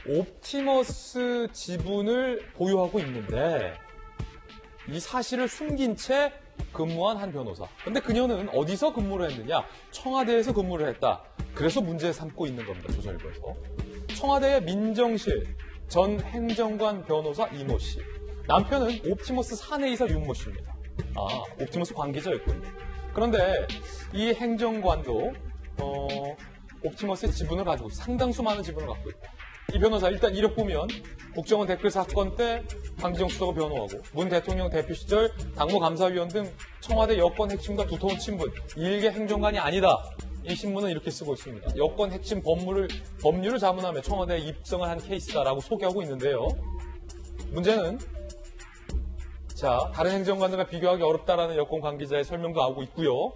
옵티머스 지분을 보유하고 있는데 이 사실을 숨긴 채 근무한 한 변호사. 근데 그녀는 어디서 근무를 했느냐? 청와대에서 근무를 했다. 그래서 문제 삼고 있는 겁니다. 조선일보에서. 청와대의 민정실 전 행정관 변호사 이모 씨. 남편은 옵티머스 사내이사 윤모 씨입니다. 옵티머스 관계자였군요. 그런데 이 행정관도 옵티머스의 지분을 가지고 상당수 많은 지분을 갖고 있다. 이 변호사 일단 이력 보면 국정원 댓글 사건 때 강기정 수석을 변호하고 문 대통령 대표 시절 당무감사위원 등 청와대 여권 핵심과 두터운 친분, 일개 행정관이 아니다. 이 신문은 이렇게 쓰고 있습니다. 여권 핵심 법률을 자문하며 청와대에 입성을 한 케이스다라고 소개하고 있는데요. 문제는 다른 행정관들과 비교하기 어렵다라는 여권 관계자의 설명도 나오고 있고요.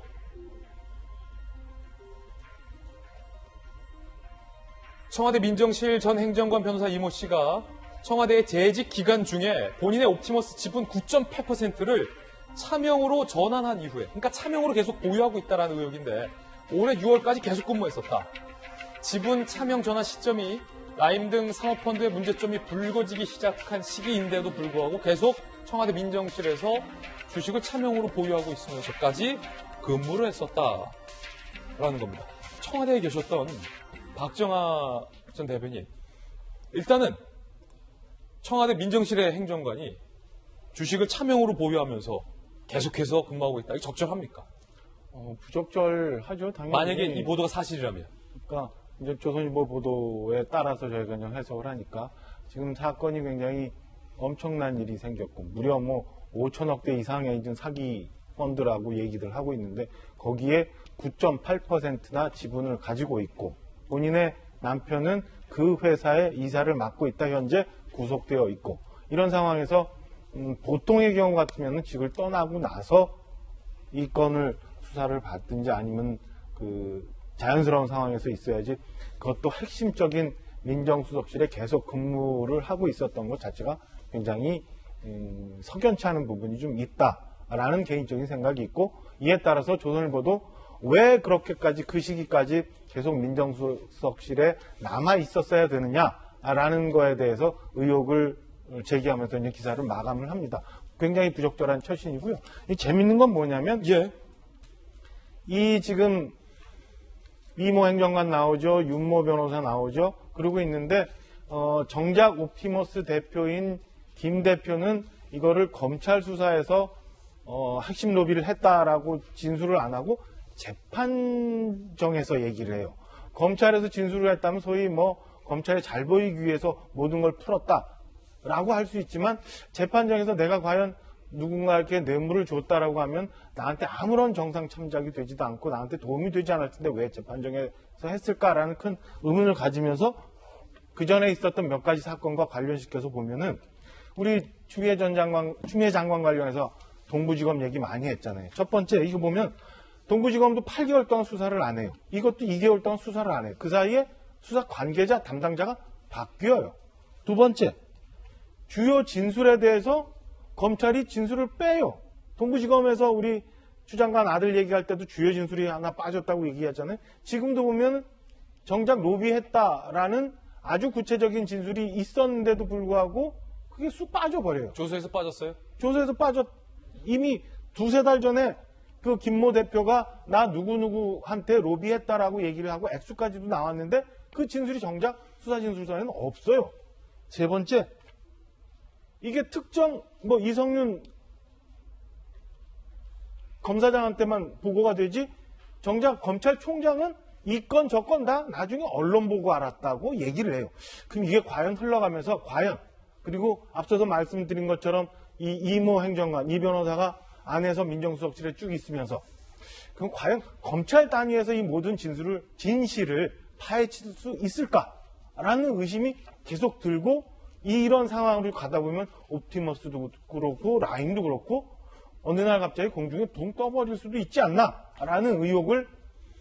청와대 민정실 전 행정관 변호사 이모 씨가 청와대의 재직 기간 중에 본인의 옵티머스 지분 9.8%를 차명으로 전환한 이후에, 그러니까 차명으로 계속 보유하고 있다는 의혹인데 올해 6월까지 계속 근무했었다. 지분 차명 전환 시점이 라임 등 사모펀드의 문제점이 불거지기 시작한 시기인데도 불구하고 계속 청와대 민정실에서 주식을 차명으로 보유하고 있으면서까지 근무를 했었다라는 겁니다. 청와대에 계셨던 박정하 전 대변인, 일단은 청와대 민정실의 행정관이 주식을 차명으로 보유하면서 계속해서 근무하고 있다. 이거 적절합니까? 부적절하죠, 당연히. 만약에 이 보도가 사실이라면. 그러니까 이제 조선일보 보도에 따라서 저희가 그냥 해석을 하니까 지금 사건이 굉장히 엄청난 일이 생겼고 무려 5천억 대 이상의 사기 펀드라고 얘기들 하고 있는데 거기에 9.8%나 지분을 가지고 있고 본인의 남편은 그 회사의 이사를 맡고 있다. 현재 구속되어 있고 이런 상황에서 보통의 경우 같으면 직을 떠나고 나서 이 건을 수사를 받든지 아니면 자연스러운 상황에서 있어야지 그것도 핵심적인 민정수석실에 계속 근무를 하고 있었던 것 자체가 굉장히 석연치 않은 부분이 좀 있다라는 개인적인 생각이 있고 이에 따라서 조선일보도 왜 그렇게까지 그 시기까지 계속 민정수석실에 남아 있었어야 되느냐라는 거에 대해서 의혹을 제기하면서 이제 기사를 마감을 합니다. 굉장히 부적절한 처신이고요. 이 재밌는 건 뭐냐면 이 지금 이모 행정관 나오죠, 윤모 변호사 나오죠. 그러고 있는데 정작 옵티머스 대표인 김 대표는 이거를 검찰 수사에서 핵심 로비를 했다라고 진술을 안 하고 재판정에서 얘기를 해요. 검찰에서 진술을 했다면 소위 검찰에 잘 보이기 위해서 모든 걸 풀었다라고 할 수 있지만 재판정에서 내가 과연 누군가에게 뇌물을 줬다라고 하면 나한테 아무런 정상 참작이 되지도 않고 나한테 도움이 되지 않을 텐데 왜 재판정에서 했을까라는 큰 의문을 가지면서 그 전에 있었던 몇 가지 사건과 관련시켜서 보면은 우리 추미애 장관 관련해서 동부지검 얘기 많이 했잖아요. 첫 번째 이거 보면 동부지검도 8개월 동안 수사를 안 해요. 이것도 2개월 동안 수사를 안 해요. 그 사이에 수사 관계자 담당자가 바뀌어요. 두 번째 주요 진술에 대해서 검찰이 진술을 빼요. 동부지검에서 우리 추 장관 아들 얘기할 때도 주요 진술이 하나 빠졌다고 얘기하잖아요. 지금도 보면 정작 로비했다라는 아주 구체적인 진술이 있었는데도 불구하고 그게 쑥 빠져버려요. 조서에서 빠졌어요? 조서에서 이미 두세 달 전에 그 김모 대표가 나 누구누구한테 로비했다라고 얘기를 하고 액수까지도 나왔는데 그 진술이 정작 수사 진술서에는 없어요. 세 번째, 이게 특정 이성윤 검사장한테만 보고가 되지 정작 검찰총장은 이 건 저 건 다 나중에 언론 보고 알았다고 얘기를 해요. 그럼 이게 과연 흘러가면서 그리고 앞서서 말씀드린 것처럼 이 이모 행정관, 이 변호사가 안에서 민정수석실에 쭉 있으면서 그럼 과연 검찰 단위에서 이 모든 진실을 파헤칠 수 있을까라는 의심이 계속 들고 이런 상황으로 가다 보면 옵티머스도 그렇고 라임도 그렇고 어느 날 갑자기 공중에 붕 떠버릴 수도 있지 않나라는 의혹을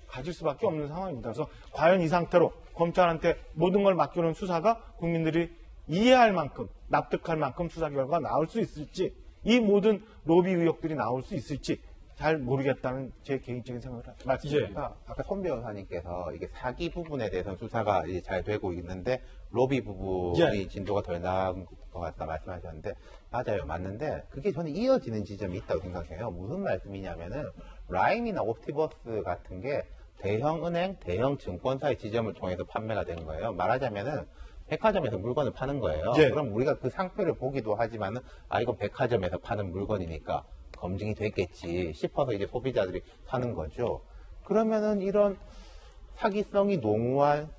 가질 수밖에 없는 상황입니다. 그래서 과연 이 상태로 검찰한테 모든 걸 맡겨놓은 수사가 국민들이 이해할 만큼 납득할 만큼 수사 결과가 나올 수 있을지 이 모든 로비 의혹들이 나올 수 있을지 잘 모르겠다는 제 개인적인 생각을 말씀드립니다. 아까 손 변호사님께서 이게 사기 부분에 대해서 수사가 이제 잘 되고 있는데 로비 부분이 진도가 덜 나은 것 같다 말씀하셨는데 맞아요, 맞는데 그게 저는 이어지는 지점이 있다고 생각해요. 무슨 말씀이냐면은 라임이나 옵티버스 같은 게 대형 은행, 대형 증권사의 지점을 통해서 판매가 되는 거예요. 말하자면은 백화점에서 물건을 파는 거예요. 그럼 우리가 그 상표를 보기도 하지만은 아 이건 백화점에서 파는 물건이니까 검증이 됐겠지 싶어서 이제 소비자들이 사는 거죠. 그러면은 이런 사기성이 농후한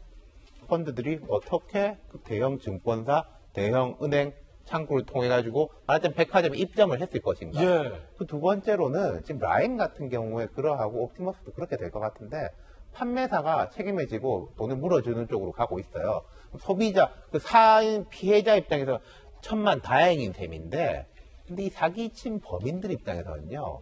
펀드들이 어떻게 그 대형 증권사, 대형 은행 창구를 통해 가지고 말하자면 백화점에 입점을 했을 것인가. 그 두 번째로는 지금 라임 같은 경우에 그러하고 옵티머스도 그렇게 될 것 같은데 판매사가 책임을 지고 돈을 물어주는 쪽으로 가고 있어요. 소비자, 그 사인 피해자 입장에서 천만 다행인 셈인데 근데 이 사기친 범인들 입장에서는요.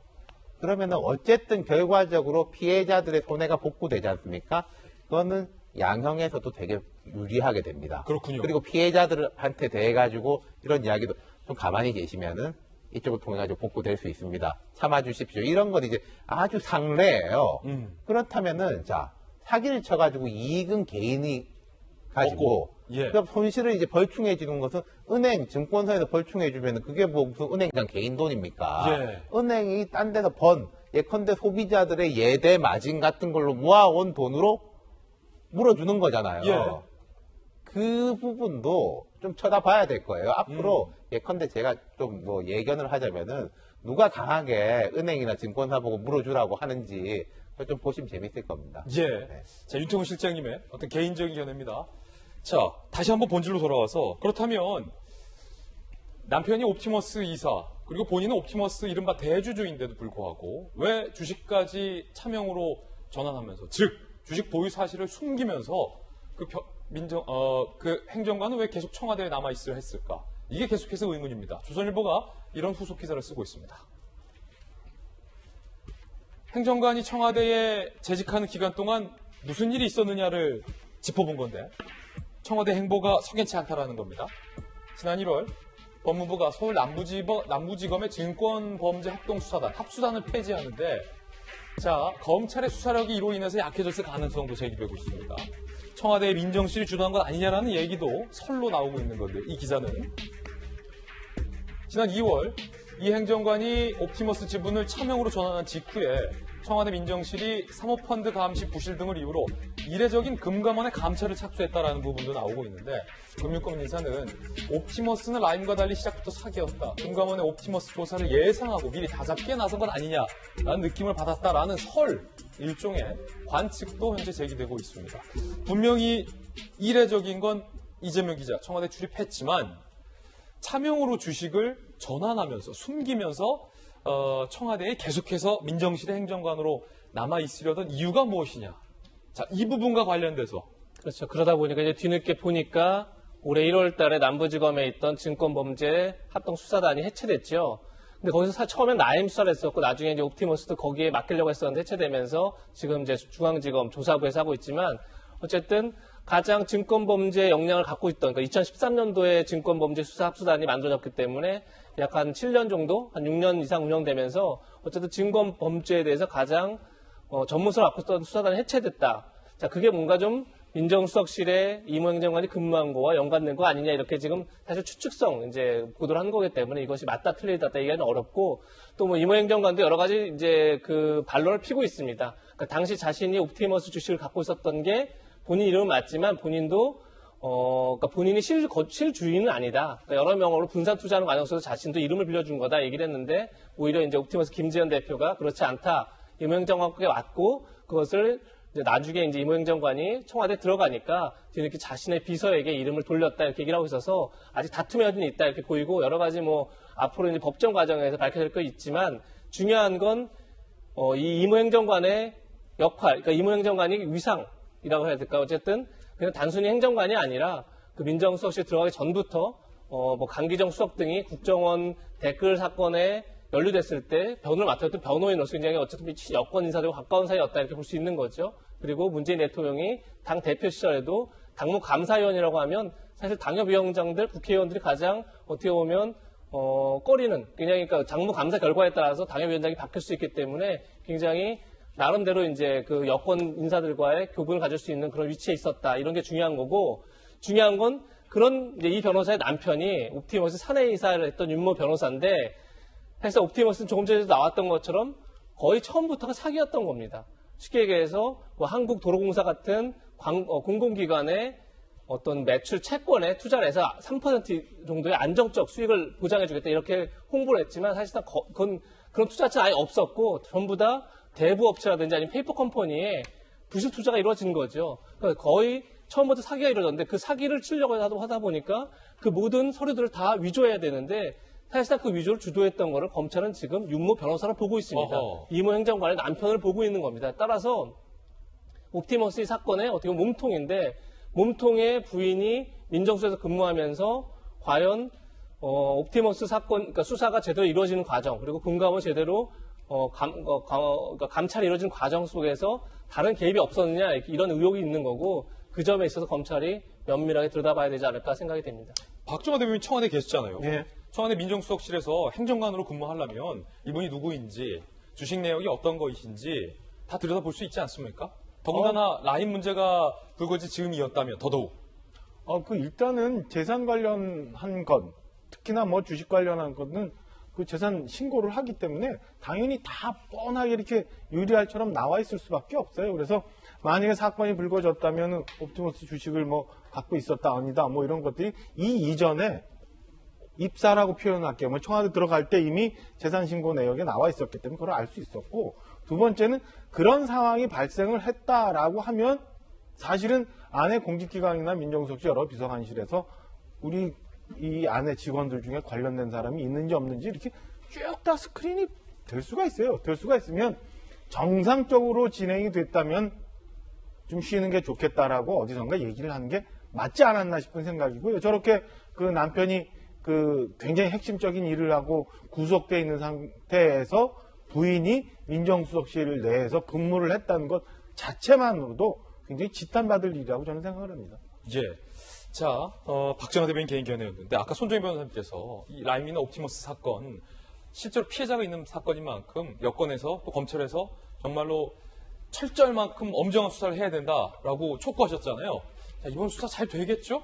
그러면은 어쨌든 결과적으로 피해자들의 손해가 복구되지 않습니까? 그거는 양형에서도 되게 유리하게 됩니다. 그렇군요. 그리고 피해자들한테 대해 가지고 이런 이야기도 좀 가만히 계시면은 이쪽을 통해 가지고 복구될 수 있습니다. 참아 주십시오. 이런 건 이제 아주 상례예요. 그렇다면은 자, 사기를 쳐 가지고 이익은 개인이 가지고 그럼 손실을 이제 벌충해주는 것은 은행, 증권사에서 벌충해주면 그게 뭐 무슨 은행장 개인 돈입니까? 은행이 딴 데서 예컨대 소비자들의 예대 마진 같은 걸로 모아온 돈으로 물어주는 거잖아요. 그 부분도 좀 쳐다봐야 될 거예요. 앞으로 예컨대 제가 좀 뭐 예견을 하자면은 누가 강하게 은행이나 증권사 보고 물어주라고 하는지 좀 보시면 재밌을 겁니다. 자, 윤태훈 실장님의 어떤 개인적인 견해입니다. 자, 다시 한번 본질로 돌아와서 그렇다면 남편이 옵티머스 이사 그리고 본인은 옵티머스 이른바 대주주인데도 불구하고 왜 주식까지 차명으로 전환하면서 즉 주식 보유 사실을 숨기면서 그 행정관은 왜 계속 청와대에 남아 있어야 했을까? 이게 계속해서 의문입니다. 조선일보가 이런 후속 기사를 쓰고 있습니다. 행정관이 청와대에 재직하는 기간 동안 무슨 일이 있었느냐를 짚어본 건데 청와대 행보가 석연치 않다라는 겁니다. 지난 1월 법무부가 서울 남부지검의 증권범죄합동수사단 합수단을 폐지하는데 자 검찰의 수사력이 이로 인해서 약해졌을 가능성도 제기되고 있습니다. 청와대의 민정실이 주도한 것 아니냐라는 얘기도 설로 나오고 있는 건데 이 기사는 지난 2월 이 행정관이 옵티머스 지분을 차명으로 전환한 직후에 청와대 민정실이 사모펀드 감시 부실 등을 이유로 이례적인 금감원의 감찰을 착수했다라는 부분도 나오고 있는데 금융권 인사는 옵티머스는 라임과 달리 시작부터 사기였다. 금감원의 옵티머스 조사를 예상하고 미리 다잡기에 나선 것 아니냐라는 느낌을 받았다라는 일종의 관측도 현재 제기되고 있습니다. 분명히 이례적인 건 이재명 기자 청와대 출입했지만 차명으로 주식을 전환하면서 숨기면서 청와대에 계속해서 민정실의 행정관으로 남아있으려던 이유가 무엇이냐. 자, 이 부분과 관련돼서. 그렇죠. 그러다 보니까 이제 뒤늦게 보니까 올해 1월 달에 남부지검에 있던 증권범죄 합동수사단이 해체됐죠. 근데 거기서 처음엔 라임 수사를 했었고 나중에 이제 옵티머스도 거기에 맡기려고 했었는데 해체되면서 지금 이제 중앙지검 조사부에서 하고 있지만 어쨌든 가장 증권범죄 역량을 갖고 있던 그러니까 2013년도에 증권범죄 수사합수단이 만들어졌기 때문에 약 한 7년 정도, 한 6년 이상 운영되면서 어쨌든 증권범죄에 대해서 가장 전문성을 갖고 있던 수사단이 해체됐다. 자, 그게 뭔가 좀 민정수석실에 이모 행정관이 근무한 거와 연관된 거 아니냐 이렇게 지금 사실 추측성 이제 보도를 한 거기 때문에 이것이 맞다 틀리다 얘기하기는 어렵고 또 뭐 이모 행정관도 여러 가지 이제 그 반론을 피고 있습니다. 그러니까 당시 자신이 옵티머스 주식을 갖고 있었던 게 본인 이름은 맞지만 본인도 그러니까 본인이 실주인은 아니다. 그러니까 여러 명으로 분산 투자하는 과정 속에서 자신도 이름을 빌려준 거다 얘기를 했는데 오히려 이제 옵티머스 김재현 대표가 그렇지 않다. 이모 행정관께 왔고 그것을 이제 나중에 이제 이모 행정관이 청와대에 들어가니까 뒤늦게 자신의 비서에게 이름을 돌렸다 이렇게 얘기를 하고 있어서 아직 다툼의 여지는 있다 이렇게 보이고 여러 가지 뭐 앞으로 이제 법정 과정에서 밝혀질 거 있지만 중요한 건 이 이모 행정관의 역할, 그러니까 이모 행정관이 위상이라고 해야 될까 어쨌든 그냥 단순히 행정관이 아니라 그 민정수석실 들어가기 전부터 뭐 강기정 수석 등이 국정원 댓글 사건에 연루됐을 때 변호를 맡았던 변호인으로서 굉장히 어쨌든 여권 인사들과 가까운 사이였다 이렇게 볼 수 있는 거죠. 그리고 문재인 대통령이 당 대표 시절에도 당무 감사위원이라고 하면 사실 당협위원장들, 국회의원들이 가장 어떻게 보면 꺼리는 굉장히 그러니까 장부 감사 결과에 따라서 당협위원장이 바뀔 수 있기 때문에 굉장히 나름대로 이제 그 여권 인사들과의 교분을 가질 수 있는 그런 위치에 있었다. 이런 게 중요한 거고 중요한 건 그런 이제 이 변호사의 남편이 옵티머스 사내이사를 했던 윤모 변호사인데 사실 옵티머스는 조금 전에도 나왔던 것처럼 거의 처음부터가 사기였던 겁니다. 쉽게 얘기해서 뭐 한국도로공사 같은 공공기관의 어떤 매출 채권에 투자를 해서 3% 정도의 안정적 수익을 보장해주겠다 이렇게 홍보를 했지만 사실상 그런 투자처는 아예 없었고 전부 다 대부업체라든지 아니면 페이퍼 컴퍼니에 부실 투자가 이루어진 거죠. 그러니까 거의 처음부터 사기가 이루어졌는데 그 사기를 치려고 하다 보니까 그 모든 서류들을 다 위조해야 되는데 사실상 그 위조를 주도했던 거를 검찰은 지금 윤모 변호사를 보고 있습니다. 이모 행정관의 남편을 보고 있는 겁니다. 따라서 옵티머스 이 사건의 어떻게 보면 몸통인데 몸통의 부인이 민정수석에서 근무하면서 과연 옵티머스 사건 그러니까 수사가 제대로 이루어지는 과정 그리고 금감원 제대로 그러니까 감찰이 이루어지는 과정 속에서 다른 개입이 없었느냐 이런 의혹이 있는 거고 그 점에 있어서 검찰이 면밀하게 들여다봐야 되지 않을까 생각이 됩니다. 박정화 대변인 청와대 계셨잖아요. 예. 청와대 민정수석실에서 행정관으로 근무하려면 이분이 누구인지 주식 내역이 어떤 것인지 다 들여다볼 수 있지 않습니까? 더군다나 라인 문제가 불거진 즈음이었다면 더더욱. 일단은 재산 관련한 것, 특히나 뭐 주식 관련한 것은 그 재산 신고를 하기 때문에 당연히 다 뻔하게 이렇게 유리알처럼 나와 있을 수밖에 없어요. 그래서 만약에 사건이 불거졌다면 옵티머스 주식을 뭐 갖고 있었다 아니다 뭐 이런 것들이 이 이전에 입사라고 표현할게요. 뭐 청와대 들어갈 때 이미 재산 신고 내역에 나와 있었기 때문에 그걸 알 수 있었고 두 번째는 그런 상황이 발생을 했다라고 하면 사실은 안에 공직기관이나 민정수석실 여러 비서관실에서 우리 이 안에 직원들 중에 관련된 사람이 있는지 없는지 이렇게 쭉 다 스크린이 될 수가 있어요. 될 수가 있으면 정상적으로 진행이 됐다면 좀 쉬는 게 좋겠다라고 어디선가 얘기를 하는 게 맞지 않았나 싶은 생각이고요. 저렇게 그 남편이 그 굉장히 핵심적인 일을 하고 구속돼 있는 상태에서 부인이 민정수석실 내에서 근무를 했다는 것 자체만으로도 굉장히 지탄받을 일이라고 저는 생각을 합니다. 예. 자, 박정화 대변인 개인 견해였는데 아까 손정희 변호사님께서 이 라임이나 옵티머스 사건 실제로 피해자가 있는 사건인 만큼 여권에서 또 검찰에서 정말로 철저할 만큼 엄정한 수사를 해야 된다라고 촉구하셨잖아요. 자, 이번 수사 잘 되겠죠?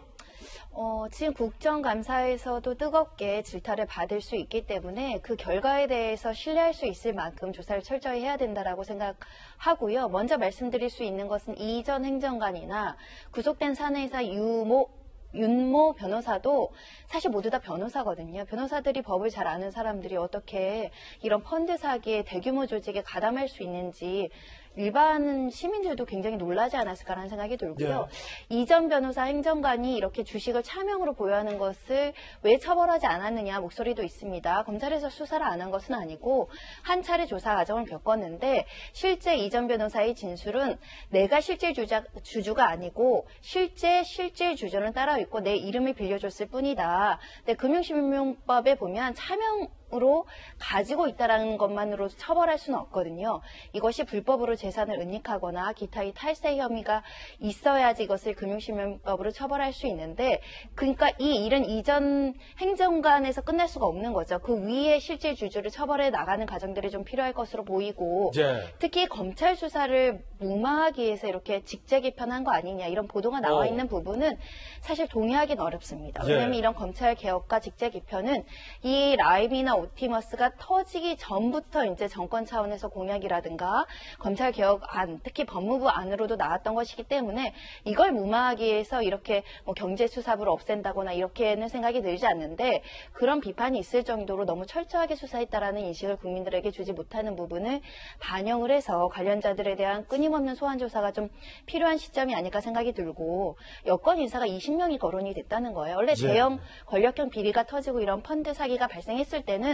지금 국정감사에서도 뜨겁게 질타를 받을 수 있기 때문에 그 결과에 대해서 신뢰할 수 있을 만큼 조사를 철저히 해야 된다라고 생각하고요. 먼저 말씀드릴 수 있는 것은 이전 행정관이나 구속된 사내이사 윤모 변호사도 사실 모두 다 변호사거든요. 변호사들이 법을 잘 아는 사람들이 어떻게 이런 펀드 사기에 대규모 조직에 가담할 수 있는지 일반 시민들도 굉장히 놀라지 않았을까라는 생각이 들고요. 이전 변호사 행정관이 이렇게 주식을 차명으로 보유하는 것을 왜 처벌하지 않았느냐 목소리도 있습니다. 검찰에서 수사를 안 한 것은 아니고 한 차례 조사 과정을 겪었는데 실제 이전 변호사의 진술은 내가 실질 주주가 아니고 실질 주주는 따로 있고 내 이름을 빌려줬을 뿐이다. 근데 금융실명법에 보면 차명으로 가지고 있다는 것만으로 처벌할 수는 없거든요. 이것이 불법으로 재산을 은닉하거나 기타의 탈세 혐의가 있어야지 이것을 금융실명법으로 처벌할 수 있는데 그러니까 이 일은 이전 행정관에서 끝날 수가 없는 거죠. 그 위에 실질 주주를 처벌해 나가는 과정들이 좀 필요할 것으로 보이고 특히 검찰 수사를 무마하기 위해서 이렇게 직제 개편한 거 아니냐 이런 보도가 나와 있는 부분은 사실 동의하기는 어렵습니다. 왜냐하면 이런 검찰 개혁과 직제 개편은 이 라임이나 옵티머스가 터지기 전부터 이제 정권 차원에서 공약이라든가 검찰 개혁안, 특히 법무부 안으로도 나왔던 것이기 때문에 이걸 무마하기 위해서 이렇게 뭐 경제수사부를 없앤다거나 이렇게는 생각이 들지 않는데 그런 비판이 있을 정도로 너무 철저하게 수사했다라는 인식을 국민들에게 주지 못하는 부분을 반영을 해서 관련자들에 대한 끊임없는 소환 조사가 좀 필요한 시점이 아닐까 생각이 들고 여권 인사가 20명이 거론이 됐다는 거예요. 원래 대형 권력형 비리가 터지고 이런 펀드 사기가 발생했을 때는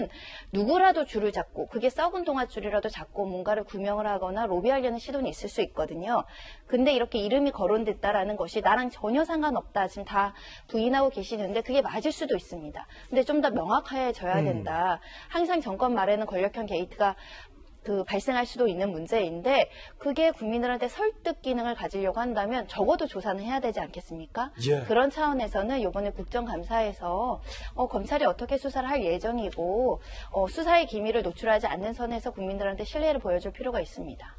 누구라도 줄을 잡고 그게 썩은 동아줄이라도 잡고 뭔가를 구명을 하거나 로비하려는 시도는 있을 수 있거든요. 근데 이렇게 이름이 거론됐다라는 것이 나랑 전혀 상관없다. 지금 다 부인하고 계시는데 그게 맞을 수도 있습니다. 근데 좀 더 명확해져야 된다. 항상 정권 말에는 권력형 게이트가 발생할 수도 있는 문제인데 그게 국민들한테 설득 기능을 가지려고 한다면 적어도 조사는 해야 되지 않겠습니까? 예. 그런 차원에서는 이번에 국정감사에서 검찰이 어떻게 수사를 할 예정이고 수사의 기밀을 노출하지 않는 선에서 국민들한테 신뢰를 보여줄 필요가 있습니다.